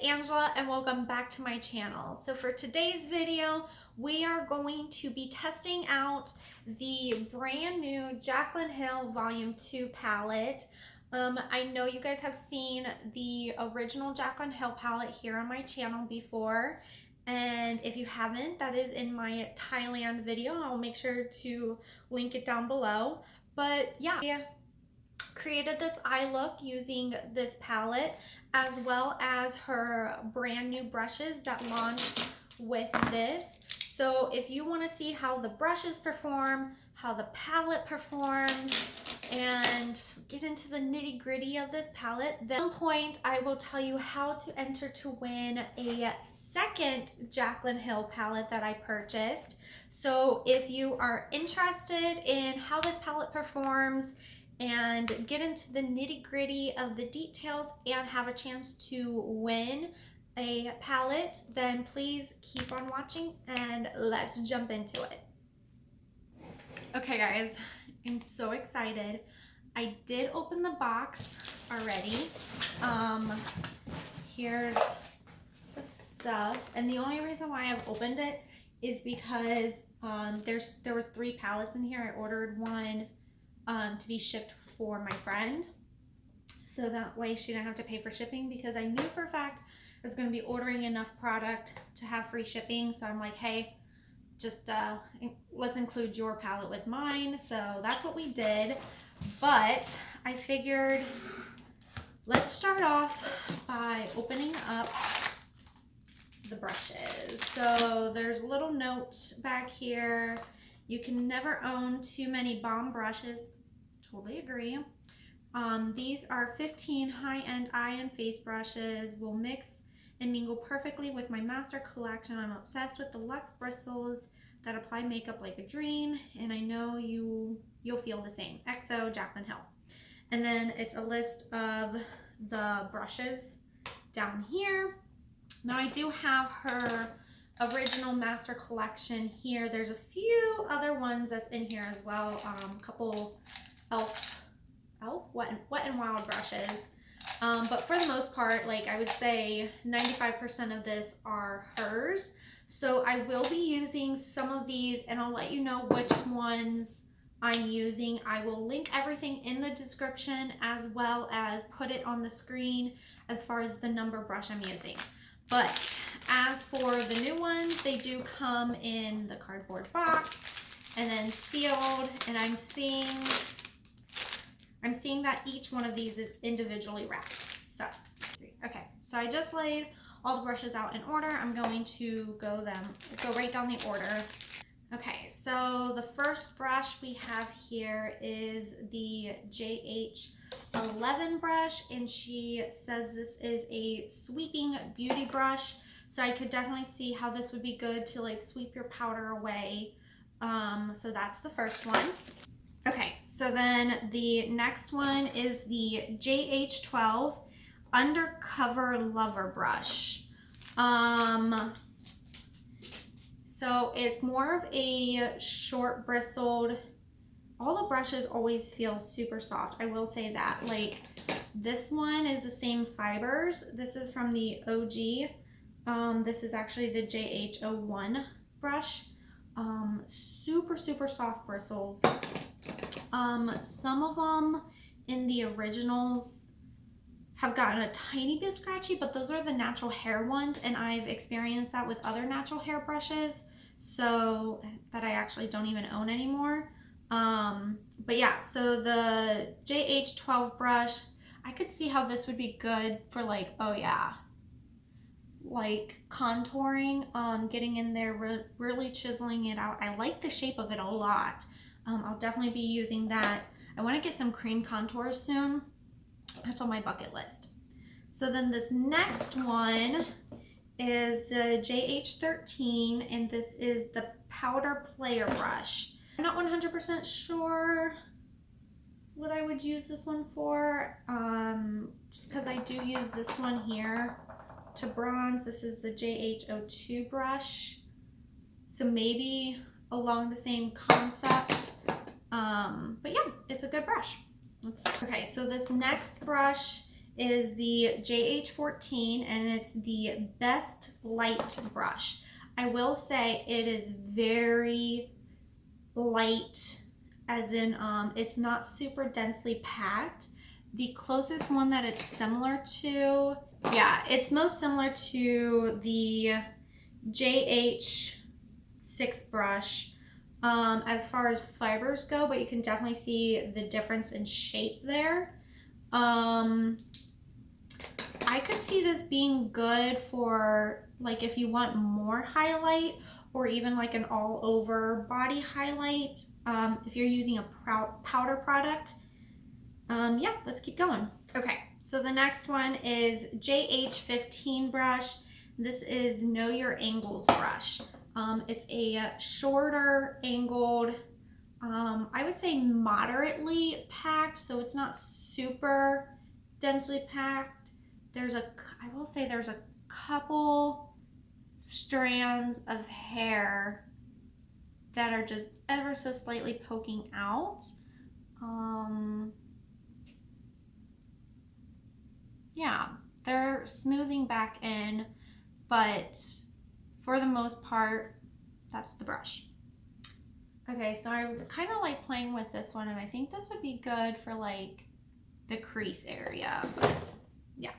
Angela and welcome back to my channel. So for today's video, we are going to be testing out the brand new Jaclyn Hill Volume 2 palette. I know you guys have seen the original Jaclyn Hill palette here on my channel before. And if you haven't, that is in my Thailand video. I'll make sure to link it down below. But yeah, I created this eye look using this palette, as well as her brand new brushes that launched with this. So if you want to see how the brushes perform, how the palette performs, and get into the nitty-gritty of this palette, then at some point I will tell you how to enter to win a second Jaclyn Hill palette that I purchased. So if you are interested in how this palette performs and get into the nitty-gritty of the details and have a chance to win a palette, then please keep on watching and let's jump into it. Okay guys, I'm so excited. I did open the box already. Here's the stuff, and the only reason why I've opened it is because there was 3 palettes in here. I ordered one to be shipped for my friend, so that way she didn't have to pay for shipping, because I knew for a fact I was going to be ordering enough product to have free shipping. So I'm like, hey, just let's include your palette with mine. So that's what we did. But I figured let's start off by opening up the brushes. So there's a little note back here. You can never own too many bomb brushes. Totally agree. These are 15 high-end eye and face brushes. Will mix and mingle perfectly with my master collection. I'm obsessed with the luxe bristles that apply makeup like a dream, and I know you'll feel the same. XO Jaclyn Hill. And then it's a list of the brushes down here. Now I do have her original master collection here. There's a few other ones that's in here as well. A couple Wet n Wild brushes. But for the most part, like I would say 95% of this are hers. So I will be using some of these, and I'll let you know which ones I'm using. I will link everything in the description, as well as put it on the screen as far as the number brush I'm using. But as for the new ones, they do come in the cardboard box and then sealed, and I'm seeing that each one of these is individually wrapped. So, okay, so I just laid all the brushes out in order. I'm going to go right down the order. Okay, so the first brush we have here is the JH11 brush, and she says this is a sweeping beauty brush. So I could definitely see how this would be good to like sweep your powder away. So that's the first one. Okay, so then the next one is the JH12 Undercover Lover brush. So it's more of a short bristled. All the brushes always feel super soft, I will say that. Like this one is the same fibers. This is from the OG. This is actually the JH01 brush. Super soft bristles. Some of them in the originals have gotten a tiny bit scratchy, but those are the natural hair ones, and I've experienced that with other natural hair brushes, so that I actually don't even own anymore. But yeah, so the JH12 brush, I could see how this would be good for like, oh yeah, like contouring, getting in there, really chiseling it out. I like the shape of it a lot. I'll definitely be using that. I want to get some cream contours soon. That's on my bucket list. So then this next one is the JH13, and this is the Powder Player brush. I'm not 100% sure what I would use this one for, just because I do use this one here to bronze. This is the JH02 brush, so maybe along the same concept. But yeah, it's a good brush. Okay, so this next brush is the JH14, and it's the Best Light brush. I will say it is very light, as in it's not super densely packed. The closest one that it's similar to, yeah, it's most similar to the JH6 brush as far as fibers go, but you can definitely see the difference in shape there. I could see this being good for like if you want more highlight, or even like an all over body highlight, if you're using a powder product. Yeah, let's keep going. Okay, so the next one is JH15 brush. This is Know Your Angles brush. It's a shorter angled, I would say moderately packed, so it's not super densely packed. I will say there's a couple strands of hair that are just ever so slightly poking out. Yeah, they're smoothing back in, but for the most part, that's the brush. Okay, so I kind of like playing with this one, and I think this would be good for like the crease area, but yeah.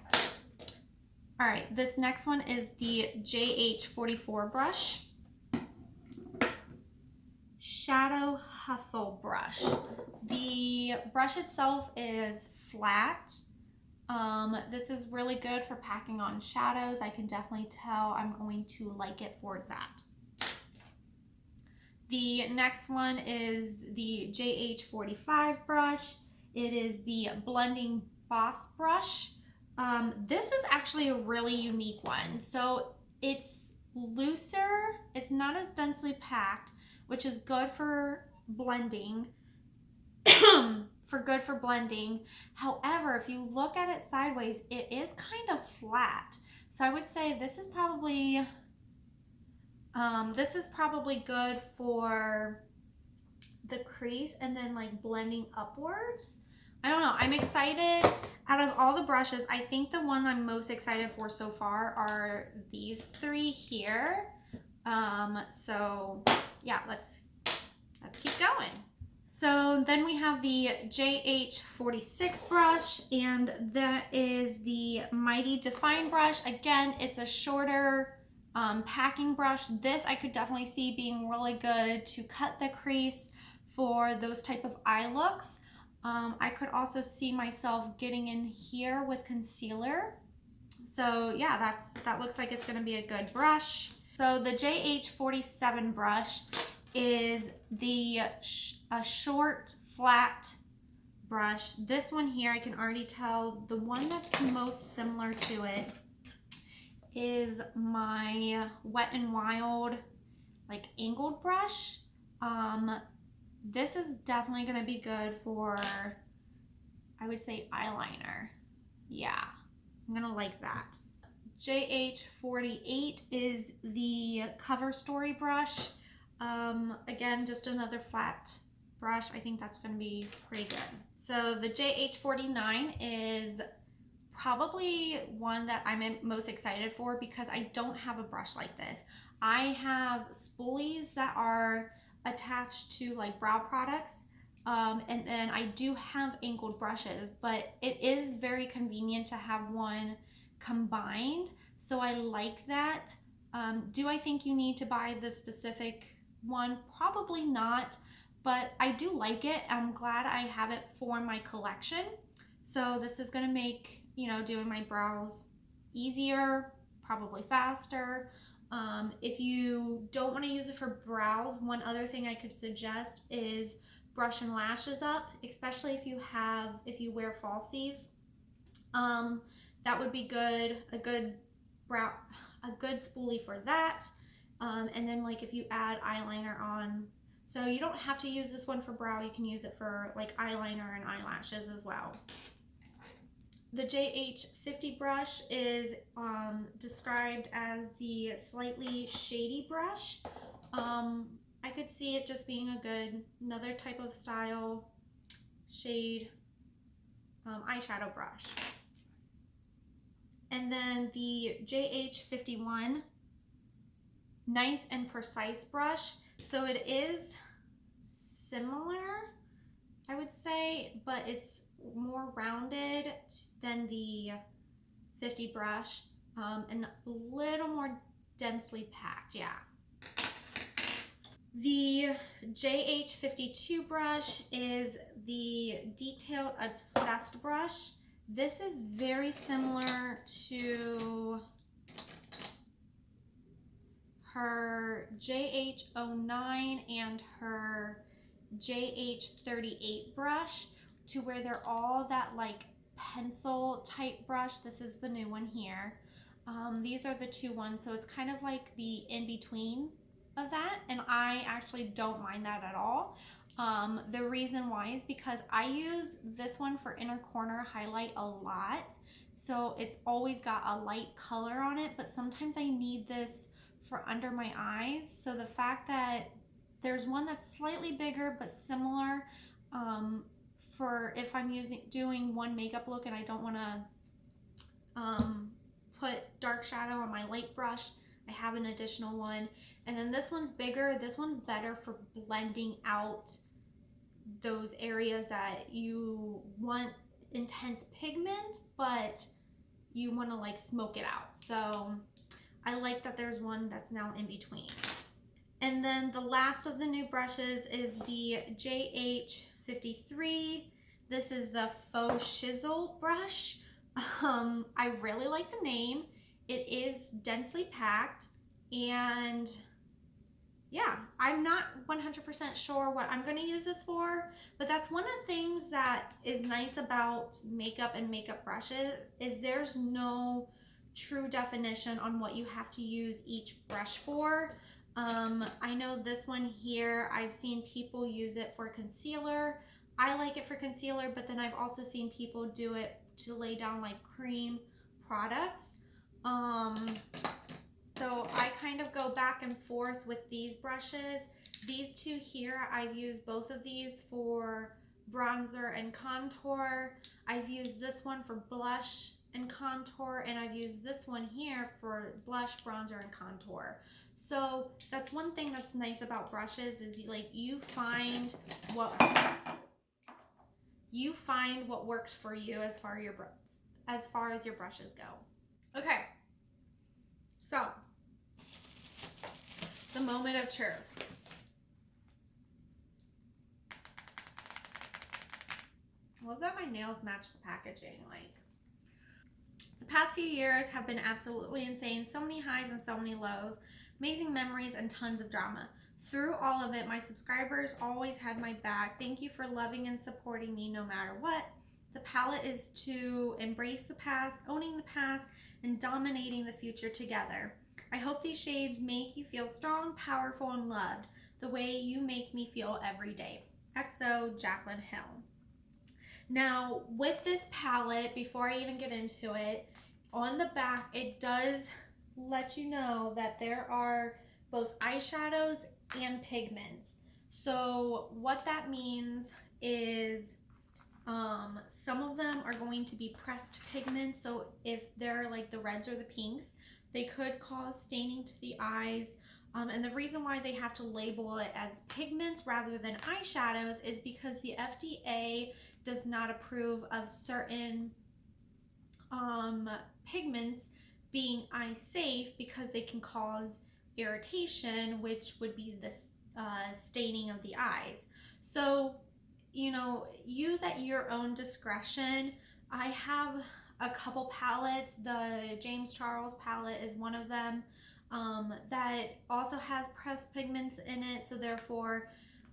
All right, this next one is the JH44 brush. Shadow Hustle brush. The brush itself is flat. This is really good for packing on shadows. I can definitely tell I'm going to like it for that. The next one is the JH45 brush. It is the Blending Boss brush. This is actually a really unique one. So it's looser, it's not as densely packed, which is good for blending. Good for blending. However, if you look at it sideways, it is kind of flat. So I would say this is probably good for the crease and then like blending upwards. I don't know. I'm excited. Out of all the brushes, I think the one I'm most excited for so far are these three here. So yeah, let's keep going. So then we have the JH46 brush, and that is the Mighty Define brush. Again, it's a shorter packing brush. This I could definitely see being really good to cut the crease for those type of eye looks. I could also see myself getting in here with concealer. So yeah, that looks like it's gonna be a good brush. So the JH47 brush is a short flat brush. This one here, I can already tell the one that's most similar to it is my Wet n Wild like angled brush. This is definitely gonna be good for, I would say, eyeliner. Yeah, I'm gonna like that. JH48 is the Cover Story brush. Again, just another flat brush. I think that's going to be pretty good. So the JH49 is probably one that I'm most excited for because I don't have a brush like this. I have spoolies that are attached to like brow products, and then I do have angled brushes, but it is very convenient to have one combined, so I like that. Do I think you need to buy the specific one? Probably not, but I do like it. I'm glad I have it for my collection. So this is going to make, you know, doing my brows easier, probably faster. If you don't want to use it for brows, one other thing I could suggest is brushing lashes up, especially if you wear falsies. That would be good, a good spoolie for that. And then like if you add eyeliner on, so you don't have to use this one for brow, you can use it for like eyeliner and eyelashes as well. The JH50 brush is described as the slightly shady brush. I could see it just being another type of style shade eyeshadow brush. And then the JH51 Nice and Precise brush. So it is similar, I would say, but it's more rounded than the 50 brush, and a little more densely packed, yeah. The JH52 brush is the Detailed Obsessed brush. This is very similar to her JH09 and her JH38 brush, to where they're all that like pencil type brush. This is the new one here. These are the two ones, so it's kind of like the in-between of that, and I actually don't mind that at all. The reason why is because I use this one for inner corner highlight a lot, so it's always got a light color on it, but sometimes I need this for under my eyes. So the fact that there's one that's slightly bigger but similar, for if I'm doing one makeup look and I don't want to put dark shadow on my light brush, I have an additional one. And then this one's bigger. This one's better for blending out those areas that you want intense pigment, but you want to like smoke it out. So I like that there's one that's now in between. And then the last of the new brushes is the JH53. This is the Faux Chisel brush. I really like the name. It is densely packed, and yeah, I'm not 100% sure what I'm going to use this for, but that's one of the things that is nice about makeup and makeup brushes, is there's no true definition on what you have to use each brush for. I know this one here, I've seen people use it for concealer. I like it for concealer, but then I've also seen people do it to lay down like cream products. So I kind of go back and forth with these brushes. These two here, I've used both of these for bronzer and contour. I've used this one for blush and contour, and I've used this one here for blush, bronzer, and contour. So that's one thing that's nice about brushes, is you find what works for you as far as your brushes go. Okay, so the moment of truth. I love that my nails match the packaging. Like, the past few years have been absolutely insane. So many highs and so many lows, amazing memories and tons of drama. Through all of it, my subscribers always had my back. Thank you for loving and supporting me no matter what. The palette is to embrace the past, owning the past, and dominating the future together. I hope these shades make you feel strong, powerful, and loved the way you make me feel every day. XO, Jaclyn Hill. Now, with this palette, before I even get into it, on the back, it does let you know that there are both eyeshadows and pigments. So what that means is some of them are going to be pressed pigment. So if they're like the reds or the pinks, they could cause staining to the eyes. And the reason why they have to label it as pigments rather than eyeshadows is because the FDA does not approve of certain pigments being eye safe, because they can cause irritation, which would be the staining of the eyes. So, use at your own discretion. I have a couple palettes. The James Charles palette is one of them, that also has pressed pigments in it, so therefore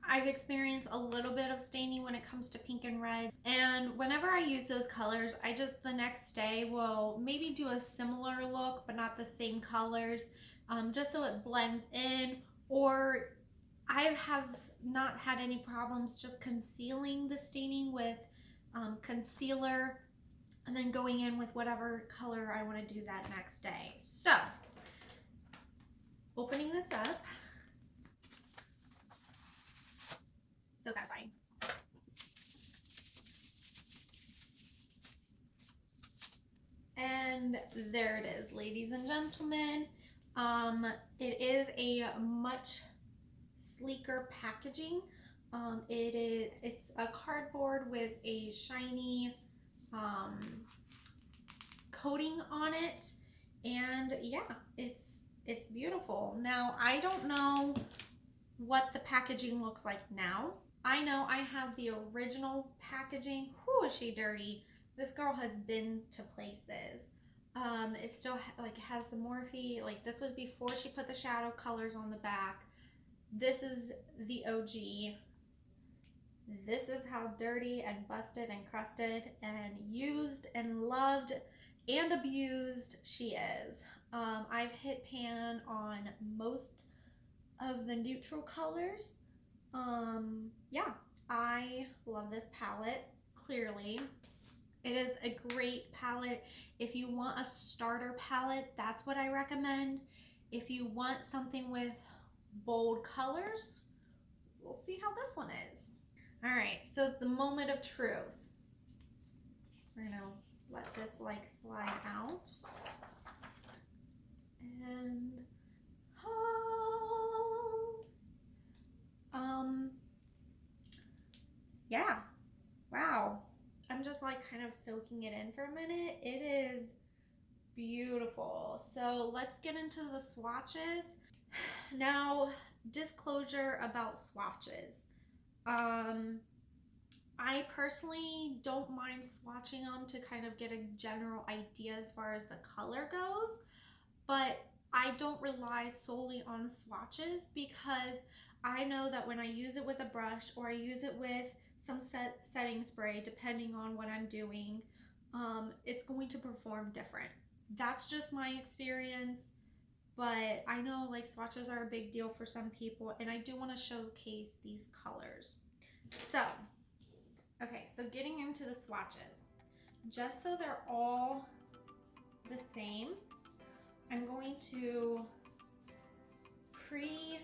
I've experienced a little bit of staining when it comes to pink and red. And whenever I use those colors, I just the next day will maybe do a similar look but not the same colors, just so it blends in. Or I have not had any problems just concealing the staining with concealer, and then going in with whatever color I want to do that next day. So, opening this up. So satisfying. And And there it is, ladies and gentlemen. It is a much sleeker packaging. It's a cardboard with a shiny coating on it, and yeah, it's beautiful. Now I don't know what the packaging looks like now. I know I have the original packaging. Whew, is she dirty? This girl has been to places. It still like has the Morphe. Like this was before she put the shadow colors on the back. This is the OG. This is how dirty and busted and crusted and used and loved and abused she is. I've hit pan on most of the neutral colors. Yeah, I love this palette, clearly. It is a great palette. If you want a starter palette, that's what I recommend. If you want something with bold colors, we'll see how this one is. All right, so the moment of truth. We're gonna let this like slide out. And yeah, wow. I'm just like kind of soaking it in for a minute. It is beautiful. So let's get into the swatches. Now, disclosure about swatches. I personally don't mind swatching them to kind of get a general idea as far as the color goes, but I don't rely solely on swatches because I know that when I use it with a brush or I use it with some setting spray, depending on what I'm doing, it's going to perform different. That's just my experience, but I know like swatches are a big deal for some people, and I do want to showcase these colors. So, okay, so getting into the swatches, just so they're all the same, I'm going to pre-wash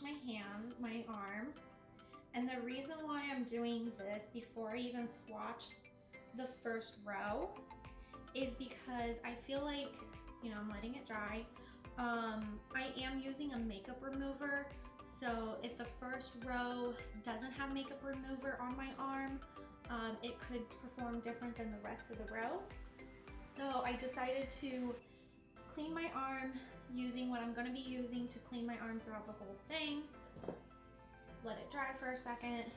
my hand, my arm. And the reason why I'm doing this before I even swatch the first row is because I feel like, you know, I'm letting it dry. I am using a makeup remover. So if the first row doesn't have makeup remover on my arm, it could perform different than the rest of the row. So I decided to clean my arm using what I'm going to be using to clean my arm throughout the whole thing. Let it dry for a second.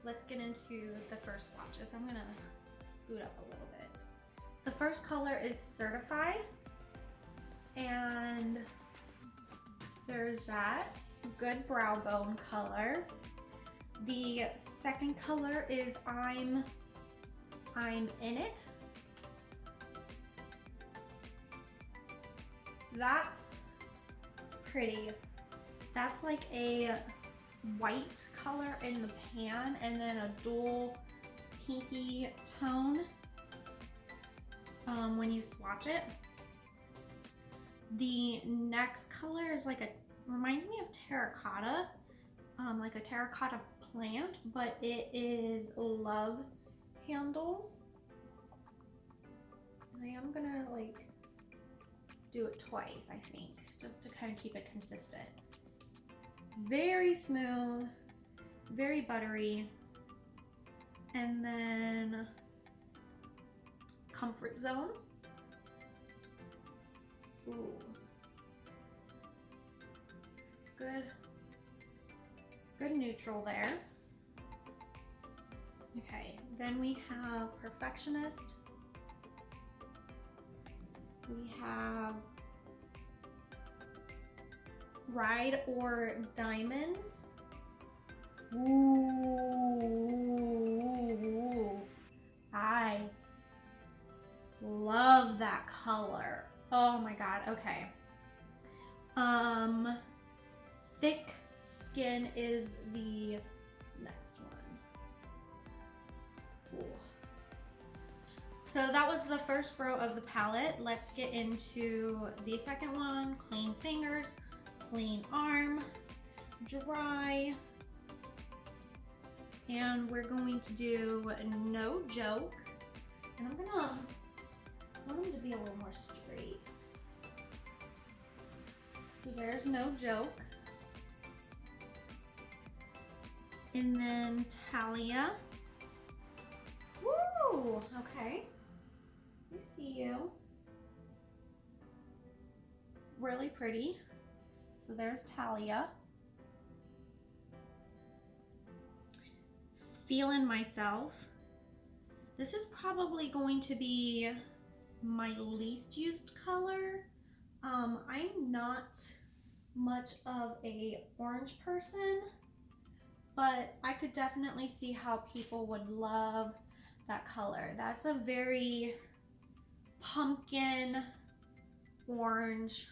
Let's get into the first swatches. I'm going to scoot up a little bit. The first color is Certified, and there's that. Good brow bone color. The second color is I'm in it. That's pretty. That's like a white color in the pan and then a dual pinky tone when you swatch it. The next color is like reminds me of terracotta, like a terracotta plant, but it is Love Handles. I am gonna like do it twice, I think, just to kind of keep it consistent. Very smooth, very buttery. And then Comfort Zone. Ooh. Good neutral there. Okay, then we have Perfectionist. We have Ride or Diamonds. Ooh, I love that color. Oh my god, okay. Thick Skin is the next one. Ooh. So that was the first row of the palette. Let's get into the second one. Clean fingers, clean arm, dry. And we're going to do No Joke. And I'm gonna I want them to be a little more straight. So there's No Joke. And then Talia. Woo! Okay. I see you. Really pretty. So there's Talia. Feeling Myself. This is probably going to be my least used color. I'm not much of a orange person, but I could definitely see how people would love that color. That's a very pumpkin orange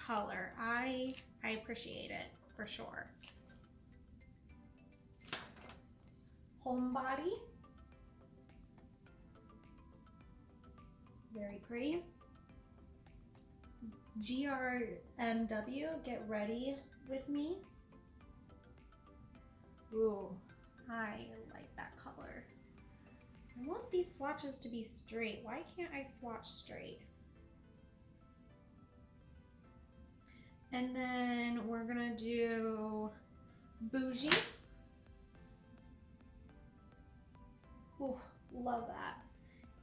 color. I appreciate it for sure. Homebody. Very pretty. GRMW, Get Ready With Me. Ooh, I like that color. I want these swatches to be straight. Why can't I swatch straight? And then we're gonna do Bougie. Ooh, love that.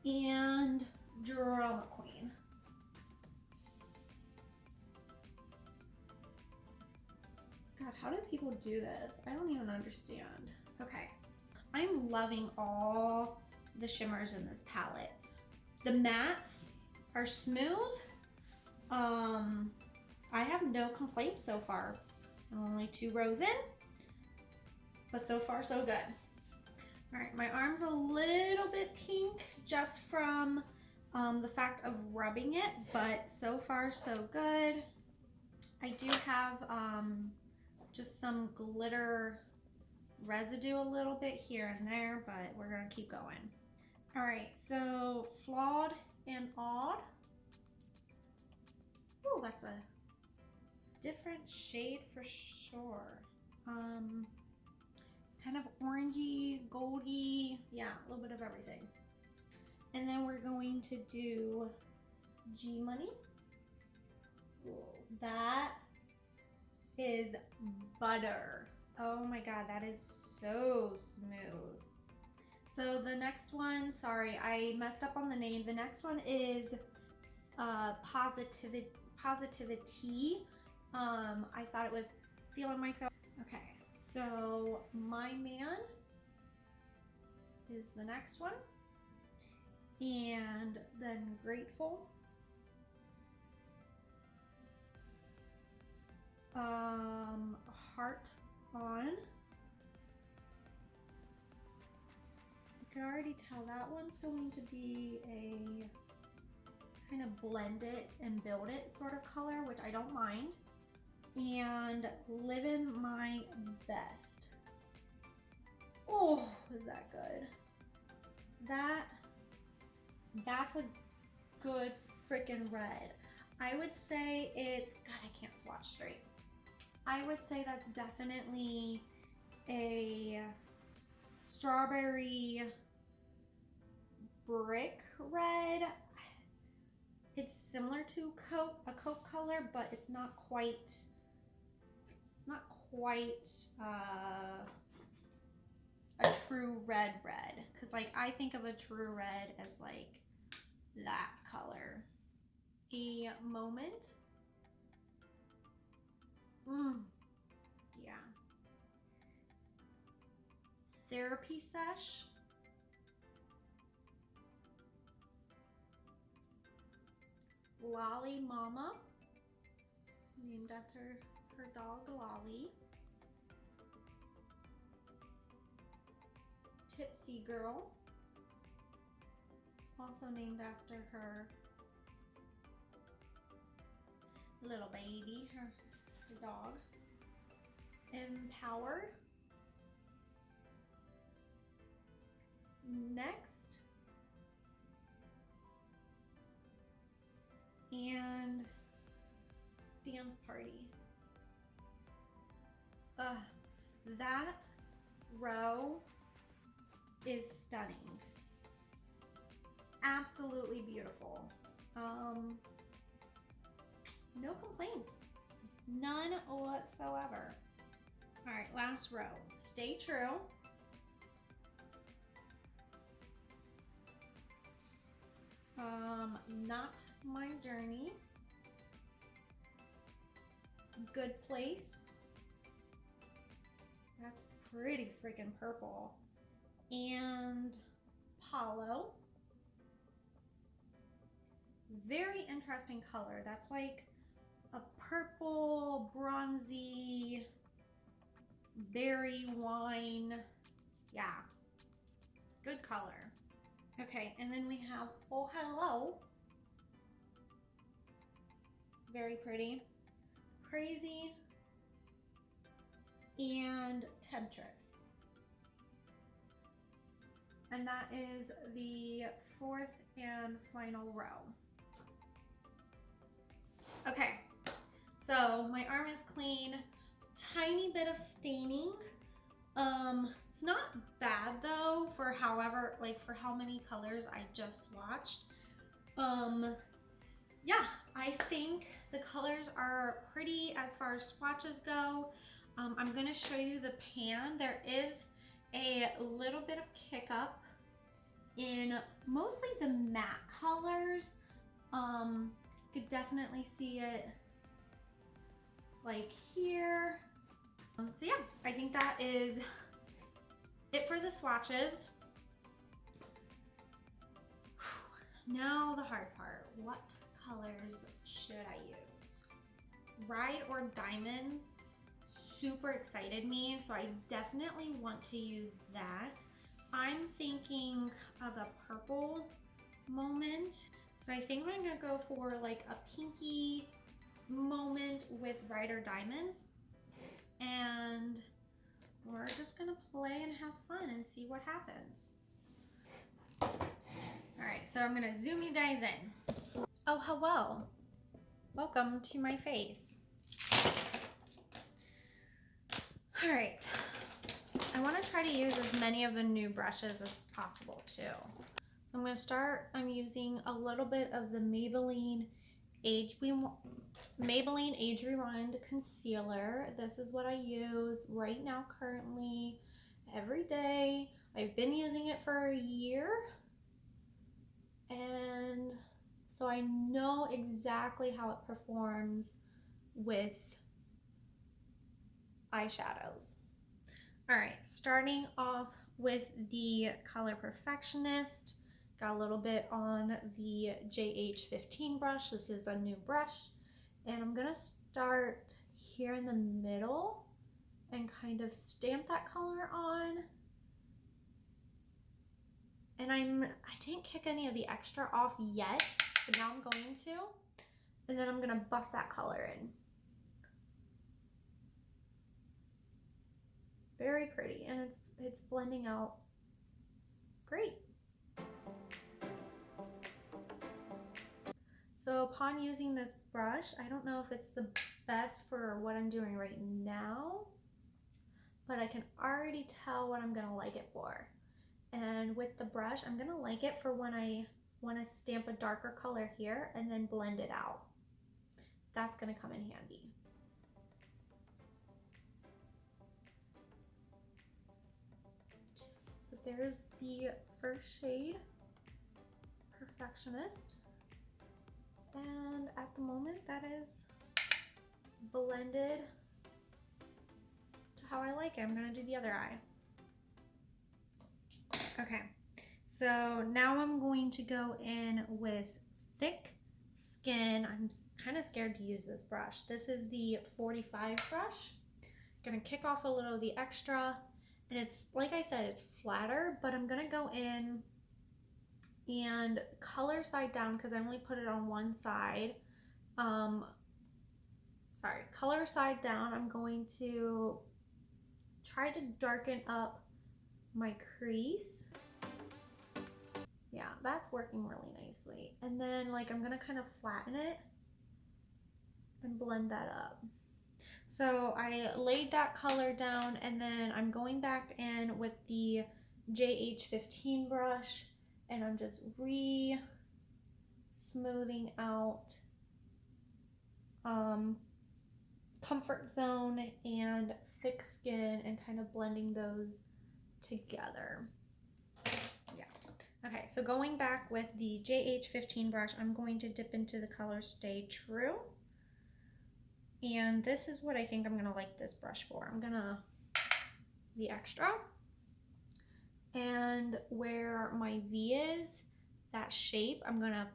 And Drama Queen. God, how do people do this? I don't even understand. Okay, I'm loving all the shimmers in this palette. The mattes are smooth. I have no complaints so far. I'm only 2 rows in, but so far so good. All right, my arm's a little bit pink just from the fact of rubbing it, but so far so good. I do have just some glitter residue a little bit here and there, but we're gonna keep going. All right, so Flawed and Odd. Oh, that's a different shade for sure. It's kind of orangey, goldy, yeah, a little bit of everything. And then we're going to do G Money. Ooh, that is butter. Oh my God, that is so smooth. So the next one, sorry, I messed up on the name. The next one is Positivity. I thought it was Feeling Myself. Okay, so My Man is the next one. And then Grateful. Heart On. You can already tell that one's going to be a kind of blend it and build it sort of color, which I don't mind. And Living My Best. Oh, is that good? That's a good freaking red. I would say it's, God, I can't swatch straight. I would say that's definitely a strawberry brick red. It's similar to a Coke color, but it's not quite a true red. Cause like I think of a true red as like that color. A Moment. Yeah. Therapy Sesh. Lolly Mama, named after her dog Lolly. Tipsy Girl, also named after her little baby, her dog. Empowered. Next. And Dance Party. That row is stunning. Absolutely beautiful. No complaints, none whatsoever. All right, last row, Stay True. Not My Journey, Good Place. That's pretty freaking purple. And Palo. Very interesting color. That's like a purple, bronzy, berry wine. Yeah, good color. Okay, and then we have Oh Hello. Very pretty. Crazy and Temptress. And that is the fourth and final row. Okay, so my arm is clean. Tiny bit of staining. It's not bad though for however, like for how many colors I just swatched. Yeah, I think the colors are pretty as far as swatches go. I'm gonna show you the pan. There is a little bit of kick up in mostly the matte colors. Could definitely see it like here. So yeah, I think that is it for the swatches. Now the hard part, what colors should I use? Ride or Diamonds super excited me, so I definitely want to use that. I'm thinking of a purple moment, so I think I'm gonna go for like a pinky moment with Ride or Diamonds, and we're just gonna play and have fun and see what happens. All right, so I'm gonna zoom you guys in. Oh, hello. Welcome to my face. All right, I wanna try to use as many of the new brushes as possible too. I'm gonna start, I'm using a little bit of the Maybelline Age Rewind Concealer. This is what I use right now currently, every day. I've been using it for a year, and so I know exactly how it performs with eyeshadows. All right, starting off with the Color Perfectionist. Got a little bit on the JH15 brush. This is a new brush. And I'm gonna start here in the middle and kind of stamp that color on. And I didn't kick any of the extra off yet, but now I'm going to. And then I'm gonna buff that color in. Very pretty, and it's blending out great. So upon using this brush, I don't know if it's the best for what I'm doing right now, but I can already tell what I'm gonna like it for. And with the brush, I'm gonna like it for when I wanna stamp a darker color here and then blend it out. That's gonna come in handy. But there's the first shade, Perfectionist. And at the moment, that is blended to how I like it. I'm gonna do the other eye. Okay, so now I'm going to go in with Thick Skin. I'm kind of scared to use this brush. This is the 45 brush. Gonna kick off a little of the extra, and it's, like I said, it's flatter, but I'm gonna go in and color side down because I only put it on one side. Color side down, I'm going to try to darken up my crease. Yeah, that's working really nicely. And then like I'm gonna kind of flatten it and blend that up. So I laid that color down, and then I'm going back in with the JH15 brush, and I'm just re-stamp smoothing out comfort zone and thick skin and kind of blending those together. Yeah. Okay, so going back with the JH15 brush, I'm going to dip into the color Stay True. And this is what I think I'm going to like this brush for. I'm going to, the extra. And where my V is, that shape, I'm going to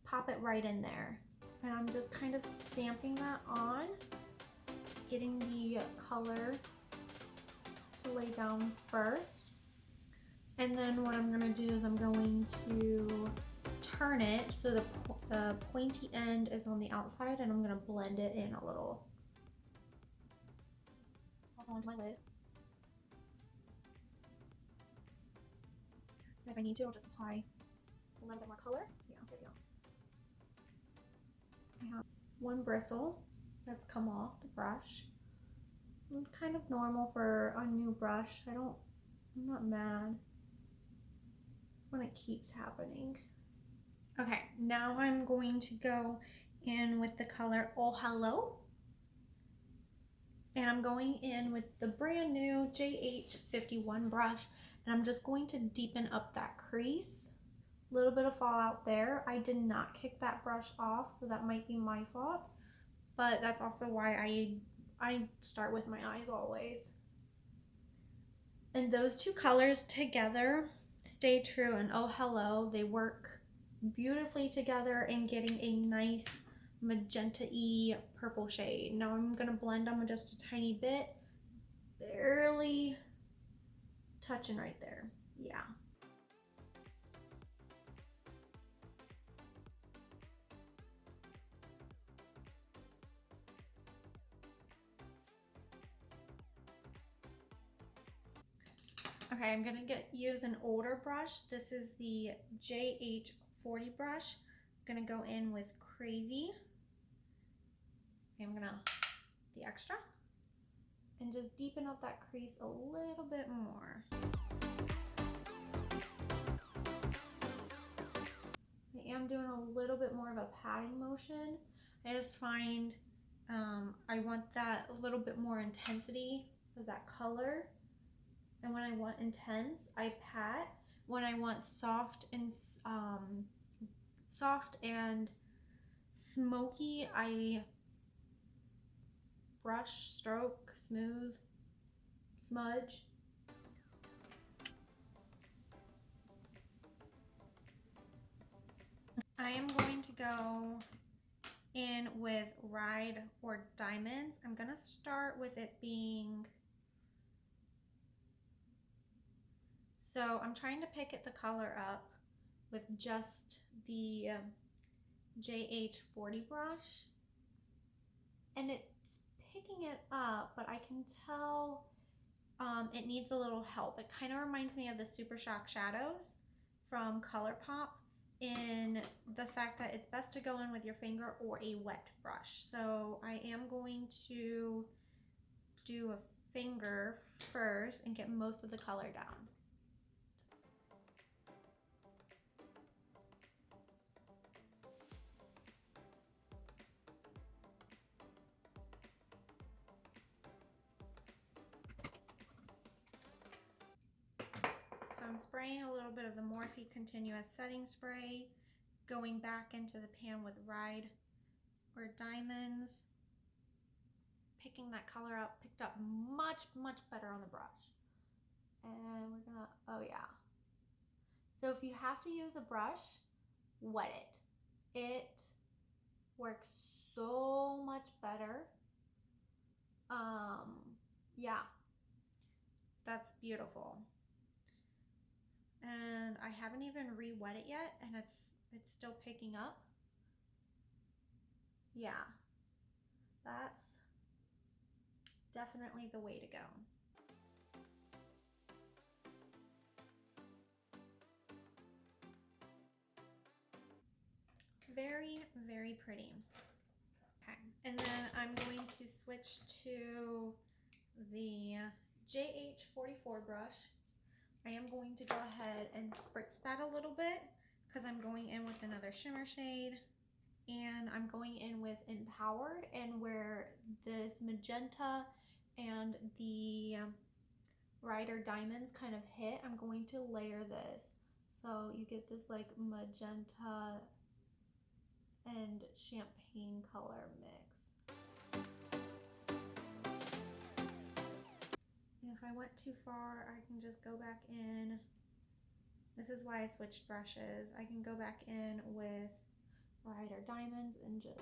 pop it right in there. And I'm just kind of stamping that on, getting the color to lay down first. And then what I'm going to do is I'm going to turn it so the pointy end is on the outside, and I'm going to blend it in a little. Also onto my lid. And if I need to, I'll just apply a little bit more color. Yeah, there we go. I have one bristle that's come off the brush. It's kind of normal for a new brush. I'm not mad when it keeps happening. Okay, now I'm going to go in with the color Oh Hello. And I'm going in with the brand new JH51 brush, and I'm just going to deepen up that crease. A little bit of fallout there. I did not kick that brush off, so that might be my fault. But that's also why I start with my eyes always. And those two colors together, Stay True and Oh Hello, they work beautifully together in getting a nice magenta-y purple shade. Now I'm going to blend them just a tiny bit, barely touching right there. Yeah. Okay, I'm gonna use an older brush. This is the JH40 brush. I'm gonna go in with Crazy. I'm gonna the extra and just deepen up that crease a little bit more. I am doing a little bit more of a patting motion. I just find I want that a little bit more intensity of that color. And when I want intense, I pat. When I want soft and smoky, I brush, stroke, smooth, smudge. I am going to go in with Ride or Diamonds. I'm gonna start with it being, so I'm trying to pick the color up with just the JH40 brush, and it's picking it up, but I can tell it needs a little help. It kind of reminds me of the Super Shock shadows from ColourPop in the fact that it's best to go in with your finger or a wet brush. So I am going to do a finger first and get most of the color down. I'm spraying a little bit of the Morphe Continuous Setting Spray, going back into the pan with Ride or Diamonds, picking that color up, picked up much better on the brush. And we're gonna, oh yeah. So if you have to use a brush, wet it. It works so much better. Yeah, that's beautiful. And I haven't even re-wet it yet, and it's still picking up. Yeah, that's definitely the way to go. Very pretty. Okay, and then I'm going to switch to the JH44 brush. I am going to go ahead and spritz that a little bit because I'm going in with another shimmer shade, and I'm going in with Empowered, and where this magenta and the Rider Diamonds kind of hit, I'm going to layer this. So you get this like magenta and champagne color mix. And if I went too far, I can just go back in. This is why I switched brushes. I can go back in with Rider Diamonds and just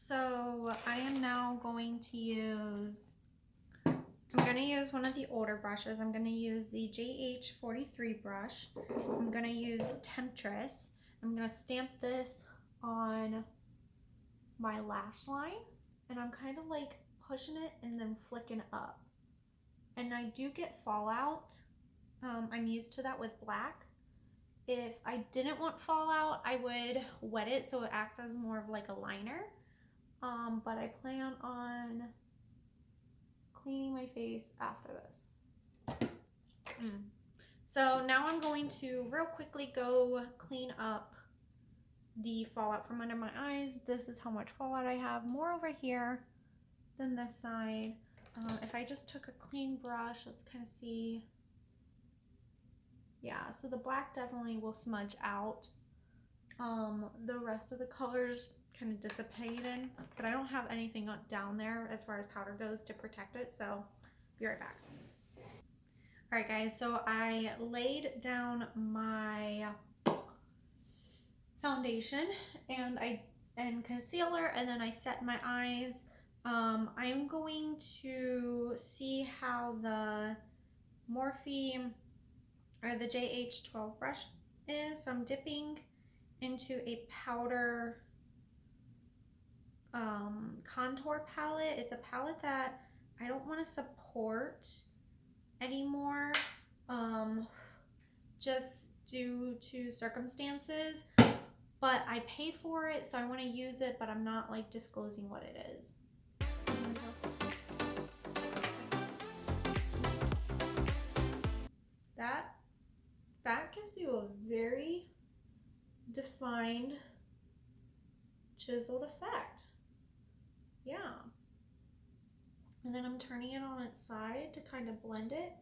so I am now going to use, one of the older brushes. I'm going to use the JH43 brush. I'm going to use Temptress. I'm going to stamp this on my lash line, and I'm kind of like pushing it and then flicking up. And I do get fallout. I'm used to that with black. If I didn't want fallout, I would wet it so it acts as more of like a liner. But I plan on cleaning my face after this. So now I'm going to real quickly go clean up the fallout from under my eyes. This is how much fallout I have, more over here than this side. If I just took a clean brush, let's kind of see. Yeah, so the black definitely will smudge out. The rest of the colors kind of dissipated, but I don't have anything down there as far as powder goes to protect it, so be right back. All right guys, so I laid down my foundation and concealer, and then I set my eyes. I'm going to see how the Morphe or the JH12 brush is. So I'm dipping into a powder contour palette. It's a palette that I don't want to support anymore, just due to circumstances, but I paid for it, so I want to use it, but I'm not like disclosing what it is. That gives you a very defined chiseled effect. Yeah. And then I'm turning it on its side to kind of blend it.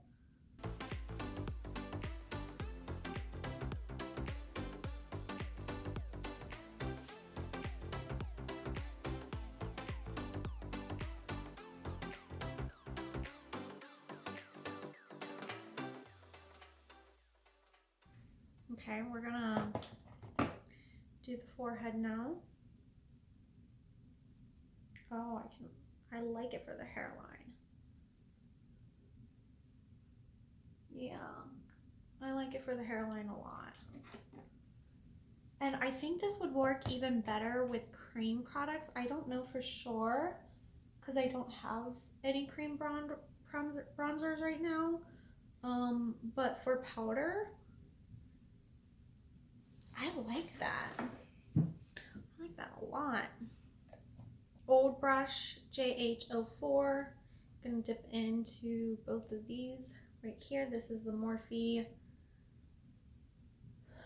Okay, we're gonna do the forehead now. Oh, I like it for the hairline. Yeah, I like it for the hairline a lot. And I think this would work even better with cream products. I don't know for sure because I don't have any cream bronzers right now. But for powder, I like that. I like that a lot. Old brush, JH04. Gonna dip into both of these right here. This is the Morphe,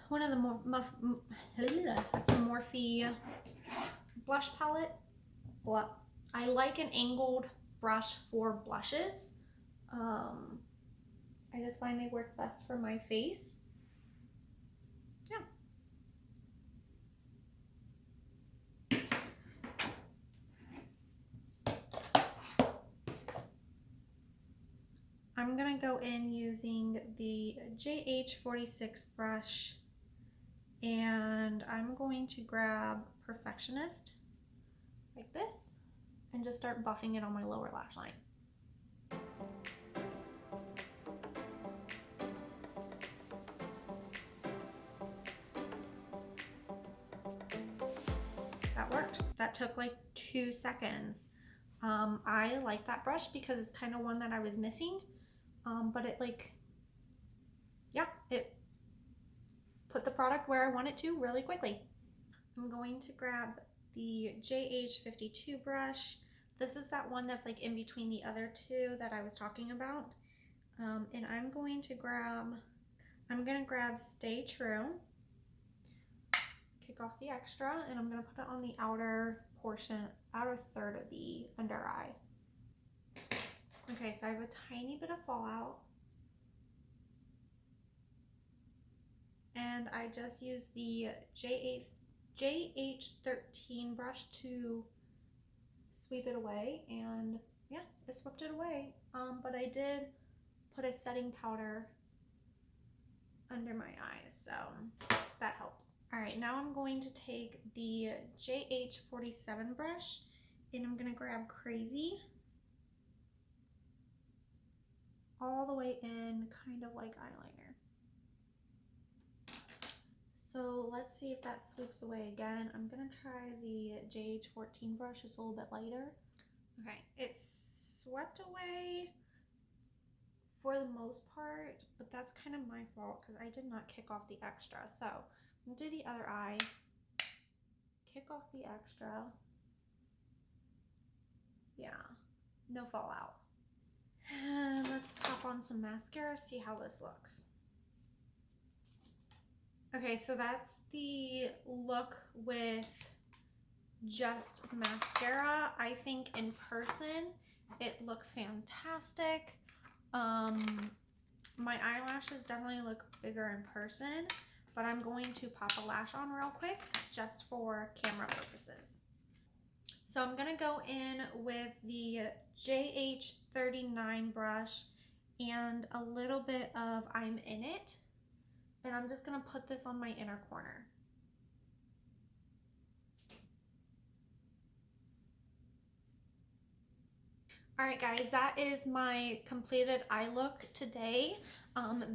one of the that's the Morphe blush palette. I like an angled brush for blushes. I just find they work best for my face. Yeah. I'm gonna go in using the JH46 brush, and I'm going to grab Perfectionist like this and just start buffing it on my lower lash line. That worked. That took like 2 seconds. I like that brush because it's kind of one that I was missing, but it like, yeah, it put the product where I want it to really quickly. I'm going to grab the JH52 brush. This is that one that's like in between the other two that I was talking about. And I'm going to grab Stay True, kick off the extra, and I'm gonna put it on the outer portion, outer third of the under eye. Okay, so I have a tiny bit of fallout. And I just used the JH13 brush to sweep it away, and yeah, it swept it away. But I did put a setting powder under my eyes, so that helps. All right, now I'm going to take the JH47 brush and I'm gonna grab Crazy all the way in, kind of like eyeliner. So let's see if that sweeps away again. I'm gonna try the JH14 brush, it's a little bit lighter. Okay, it swept away for the most part, but that's kind of my fault because I did not kick off the extra. So I'm gonna do the other eye, kick off the extra. Yeah, no fallout. And let's pop on some mascara, see how this looks. Okay, so that's the look with just mascara. I think in person it looks fantastic. My eyelashes definitely look bigger in person, but I'm going to pop a lash on real quick just for camera purposes. So I'm gonna go in with the JH39 brush and a little bit of I'm In It, and I'm just gonna put this on my inner corner. All right, guys, that is my completed eye look today.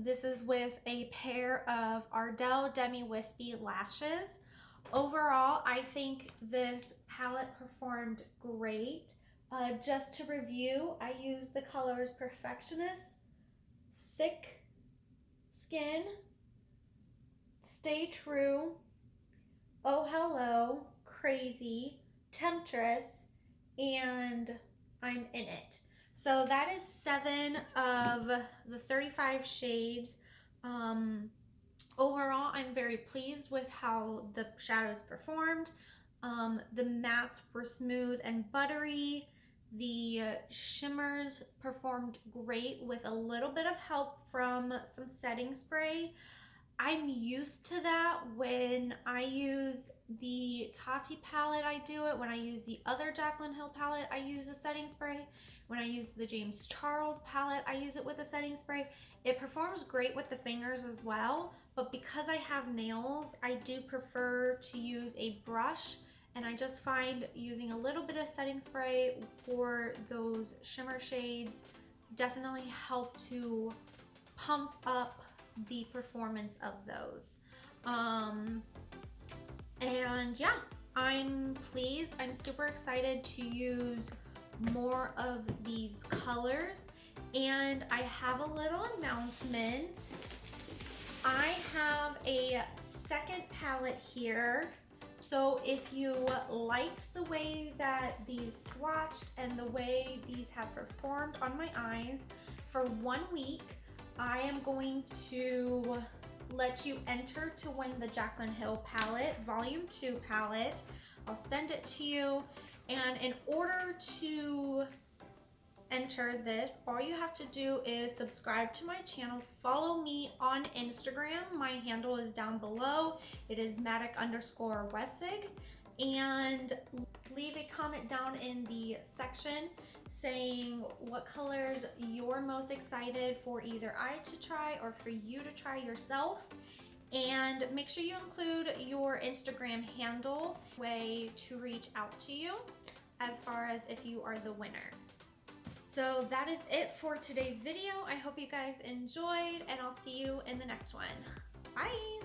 This is with a pair of Ardell Demi Wispy lashes. Overall, I think this palette performed great. Just to review, I used the colors Perfectionist, Thick Skin, Stay True, Oh Hello, Crazy, Temptress, and I'm In It. So that is 7 of the 35 shades. Overall, I'm very pleased with how the shadows performed. The mattes were smooth and buttery. The shimmers performed great with a little bit of help from some setting spray. I'm used to that. When I use the Tati palette, I do it. When I use the other Jaclyn Hill palette, I use a setting spray. When I use the James Charles palette, I use it with a setting spray. It performs great with the fingers as well, but because I have nails, I do prefer to use a brush, and I just find using a little bit of setting spray for those shimmer shades definitely help to pump up the performance of those. And yeah, I'm pleased. I'm super excited to use more of these colors. And I have a little announcement. I have a second palette here. So if you liked the way that these swatched and the way these have performed on my eyes, for 1 week, I am going to let you enter to win the Jaclyn Hill Palette Volume 2 palette. I'll send it to you, and in order to enter this, all you have to do is subscribe to my channel, follow me on Instagram. My handle is down below. It is Madick_Wesig, and leave a comment down in the section saying what colors you're most excited for either I to try or for you to try yourself. And make sure you include your Instagram handle, way to reach out to you as far as if you are the winner. So that is it for today's video. I hope you guys enjoyed, and I'll see you in the next one. Bye!